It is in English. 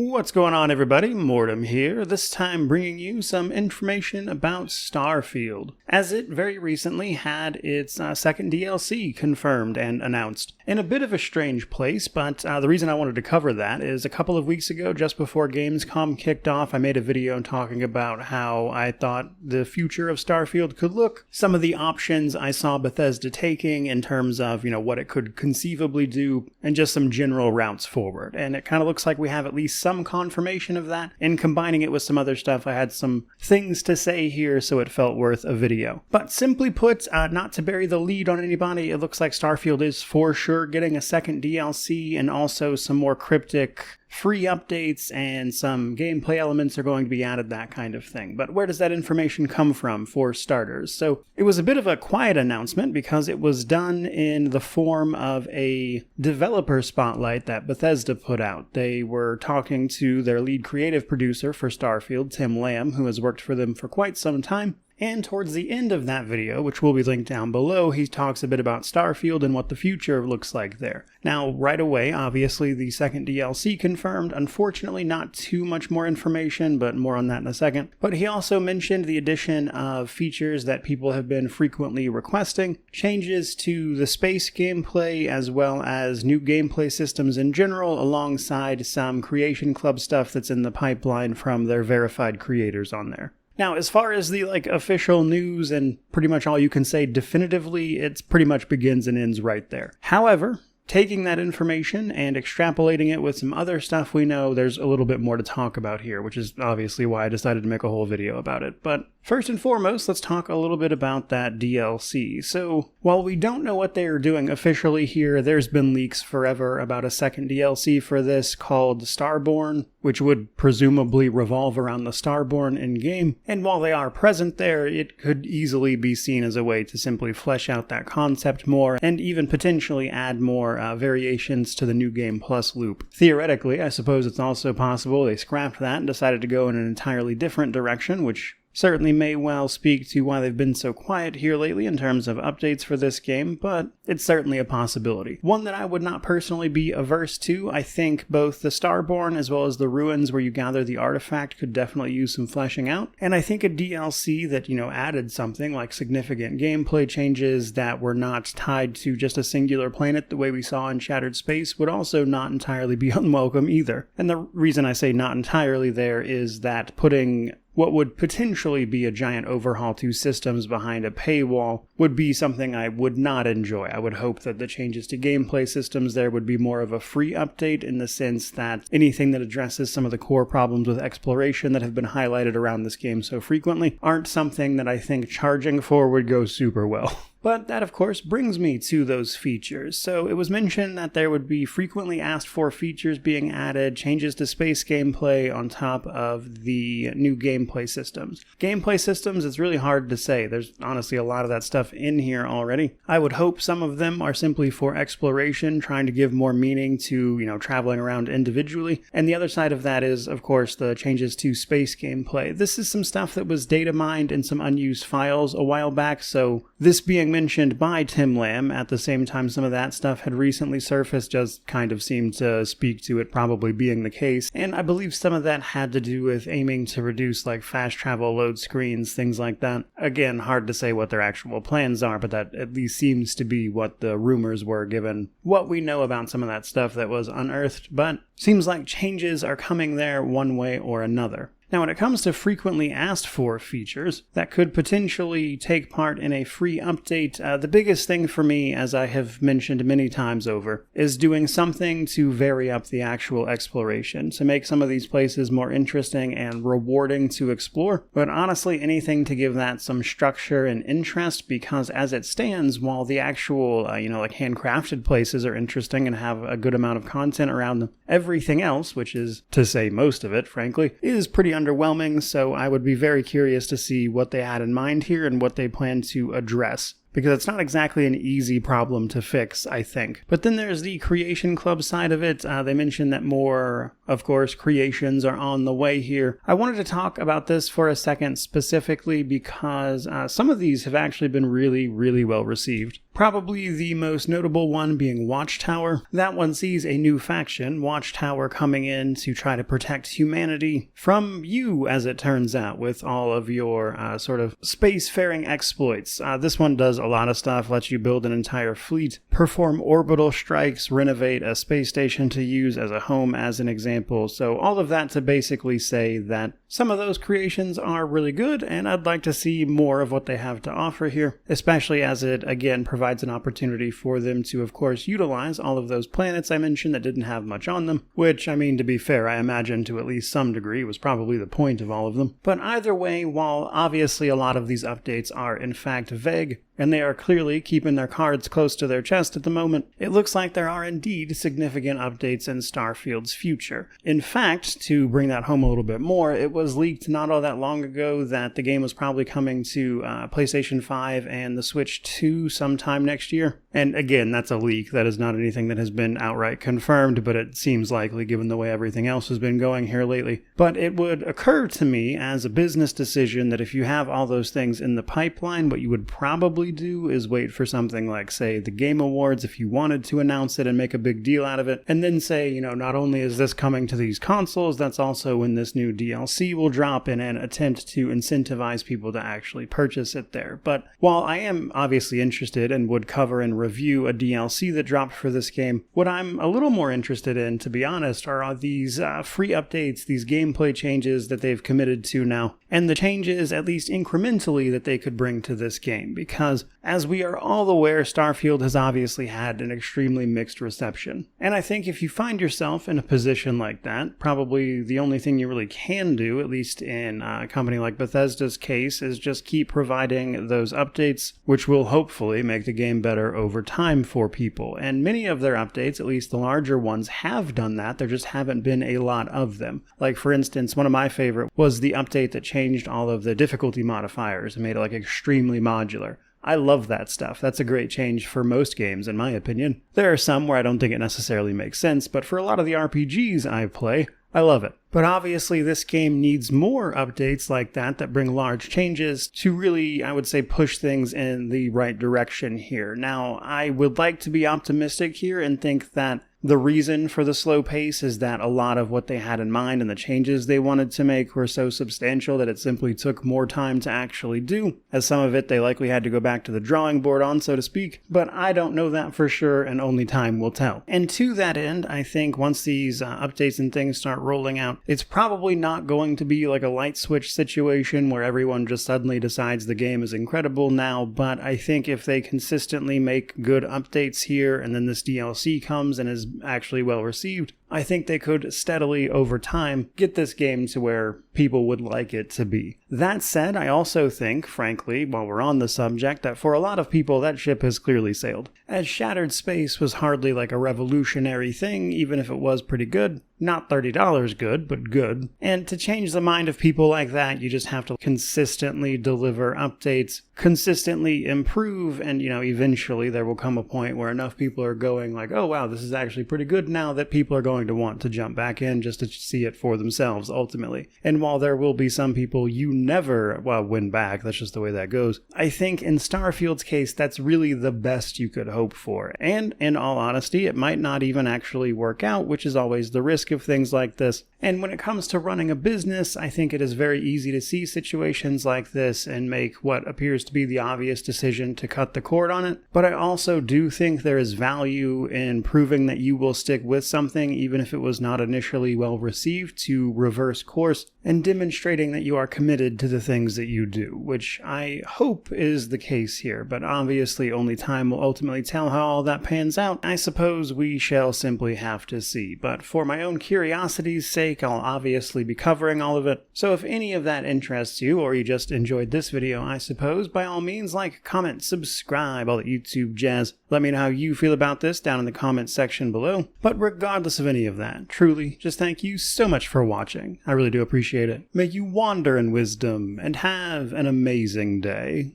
What's going on, everybody? Mortem here, this time bringing you some information about Starfield, as it very recently had its second DLC confirmed and announced. In a bit of a strange place, but the reason I wanted to cover that is a couple of weeks ago, just before Gamescom kicked off, I made a video talking about how I thought the future of Starfield could look, some of the options I saw Bethesda taking in terms of, what it could conceivably do, and just some general routes forward. And it kind of looks like we have at least some confirmation of that, and combining it with some other stuff, I had some things to say here, so it felt worth a video. But simply put, not to bury the lead on anybody, it looks like Starfield is for sure getting a second DLC, and also some more cryptic free updates and some gameplay elements are going to be added, that kind of thing. But where does that information come from, for starters? So it was a bit of a quiet announcement because it was done in the form of a developer spotlight that Bethesda put out. They were talking to their lead creative producer for Starfield, Tim Lamb, who has worked for them for quite some time. And towards the end of that video, which will be linked down below, he talks a bit about Starfield and what the future looks like there. Now, right away, obviously, the second DLC confirmed. Unfortunately, not too much more information, but more on that in a second. But he also mentioned the addition of features that people have been frequently requesting, changes to the space gameplay, as well as new gameplay systems in general, alongside some Creation Club stuff that's in the pipeline from their verified creators on there. Now, as far as the official news and pretty much all you can say definitively, it's pretty much begins and ends right there. However, taking that information and extrapolating it with some other stuff we know, there's a little bit more to talk about here, which is obviously why I decided to make a whole video about it. But first and foremost, let's talk a little bit about that DLC. So, while we don't know what they are doing officially here, there's been leaks forever about a second DLC for this called Starborn, which would presumably revolve around the Starborn in-game. And while they are present there, it could easily be seen as a way to simply flesh out that concept more, and even potentially add more variations to the New Game Plus loop. Theoretically, I suppose it's also possible they scrapped that and decided to go in an entirely different direction, which certainly may well speak to why they've been so quiet here lately in terms of updates for this game, but it's certainly a possibility. One that I would not personally be averse to. I think both the Starborn as well as the ruins where you gather the artifact could definitely use some fleshing out, and I think a DLC that, added something like significant gameplay changes that were not tied to just a singular planet the way we saw in Shattered Space would also not entirely be unwelcome either. And the reason I say not entirely there is that putting what would potentially be a giant overhaul to systems behind a paywall would be something I would not enjoy. I would hope that the changes to gameplay systems there would be more of a free update, in the sense that anything that addresses some of the core problems with exploration that have been highlighted around this game so frequently aren't something that I think charging for would go super well. But that, of course, brings me to those features. So it was mentioned that there would be frequently asked for features being added, changes to space gameplay on top of the new gameplay systems. Gameplay systems, it's really hard to say. There's honestly a lot of that stuff in here already. I would hope some of them are simply for exploration, trying to give more meaning to, traveling around individually. And the other side of that is, of course, the changes to space gameplay. This is some stuff that was data mined in some unused files a while back, so this being mentioned by Tim Lamb at the same time some of that stuff had recently surfaced just kind of seemed to speak to it probably being the case, and I believe some of that had to do with aiming to reduce fast travel load screens, things like that. Again, hard to say what their actual plans are, but that at least seems to be what the rumors were given what we know about some of that stuff that was unearthed, but seems like changes are coming there one way or another. Now, when it comes to frequently asked for features that could potentially take part in a free update, the biggest thing for me, as I have mentioned many times over, is doing something to vary up the actual exploration, to make some of these places more interesting and rewarding to explore, but honestly anything to give that some structure and interest, because as it stands, while the actual, handcrafted places are interesting and have a good amount of content around them, everything else, which is to say most of it, frankly, is pretty underwhelming, so I would be very curious to see what they had in mind here and what they plan to address. because it's not exactly an easy problem to fix, I think. But then there's the Creation Club side of it. They mentioned that more, of course, creations are on the way here. I wanted to talk about this for a second specifically because some of these have actually been really, really well received. Probably the most notable one being Watchtower. That one sees a new faction, Watchtower, coming in to try to protect humanity from you, as it turns out, with all of your sort of spacefaring exploits. This one does a lot of stuff, lets you build an entire fleet, perform orbital strikes, renovate a space station to use as a home, as an example. So all of that to basically say that some of those creations are really good, and I'd like to see more of what they have to offer here, especially as it, again, provides an opportunity for them to, of course, utilize all of those planets I mentioned that didn't have much on them, which, I mean, to be fair, I imagine to at least some degree was probably the point of all of them. But either way, while obviously a lot of these updates are in fact vague, and they are clearly keeping their cards close to their chest at the moment, it looks like there are indeed significant updates in Starfield's future. In fact, to bring that home a little bit more, it was leaked not all that long ago that the game was probably coming to PlayStation 5 and the Switch 2 sometime next year. And again, that's a leak. That is not anything that has been outright confirmed, but it seems likely given the way everything else has been going here lately. But it would occur to me as a business decision that if you have all those things in the pipeline, what you would probably do is wait for something like, say, the Game Awards if you wanted to announce it and make a big deal out of it, and then say, you know, not only is this coming to these consoles, that's also when this new DLC will drop in an attempt to incentivize people to actually purchase it there. But while I am obviously interested and would cover and review a DLC that dropped for this game, what I'm a little more interested in, to be honest, are these free updates, these gameplay changes that they've committed to now, and the changes, at least incrementally, that they could bring to this game, because as we are all aware, Starfield has obviously had an extremely mixed reception. And I think if you find yourself in a position like that, probably the only thing you really can do, at least in a company like Bethesda's case, is just keep providing those updates, which will hopefully make the game better over time for people. And many of their updates, at least the larger ones, have done that. There just haven't been a lot of them. Like, for instance, one of my favorite was the update that changed all of the difficulty modifiers and made it like extremely modular. I love that stuff. That's a great change for most games, in my opinion. There are some where I don't think it necessarily makes sense, but for a lot of the RPGs I play, I love it. But obviously this game needs more updates like that bring large changes to really, I would say, push things in the right direction here. Now, I would like to be optimistic here and think that the reason for the slow pace is that a lot of what they had in mind and the changes they wanted to make were so substantial that it simply took more time to actually do, as some of it they likely had to go back to the drawing board on, so to speak. But I don't know that for sure, and only time will tell. And to that end, I think once these updates and things start rolling out, it's probably not going to be like a light switch situation where everyone just suddenly decides the game is incredible now, but I think if they consistently make good updates here and then this DLC comes and is actually well received, I think they could steadily, over time, get this game to where people would like it to be. That said, I also think, frankly, while we're on the subject, that for a lot of people, that ship has clearly sailed. As Shattered Space was hardly like a revolutionary thing, even if it was pretty good. Not $30 good, but good. And to change the mind of people like that, you just have to consistently deliver updates, consistently improve, and, eventually there will come a point where enough people are going like, oh wow, this is actually pretty good now, that people are going to want to jump back in just to see it for themselves, ultimately. And while there will be some people you never, win back, that's just the way that goes, I think in Starfield's case, that's really the best you could hope for. And in all honesty, it might not even actually work out, which is always the risk of things like this. And when it comes to running a business, I think it is very easy to see situations like this and make what appears to be the obvious decision to cut the cord on it. But I also do think there is value in proving that you will stick with something, even if it was not initially well received, to reverse course, and demonstrating that you are committed to the things that you do, which I hope is the case here. But obviously only time will ultimately tell how all that pans out. I suppose we shall simply have to see. But for my own curiosity's sake, I'll obviously be covering all of it. So if any of that interests you, or you just enjoyed this video, I suppose, by all means, like, comment, subscribe, all that YouTube jazz. Let me know how you feel about this down in the comment section below. But regardless of any of that, truly, just thank you so much for watching. I really do appreciate it. May you wander in wisdom and have an amazing day.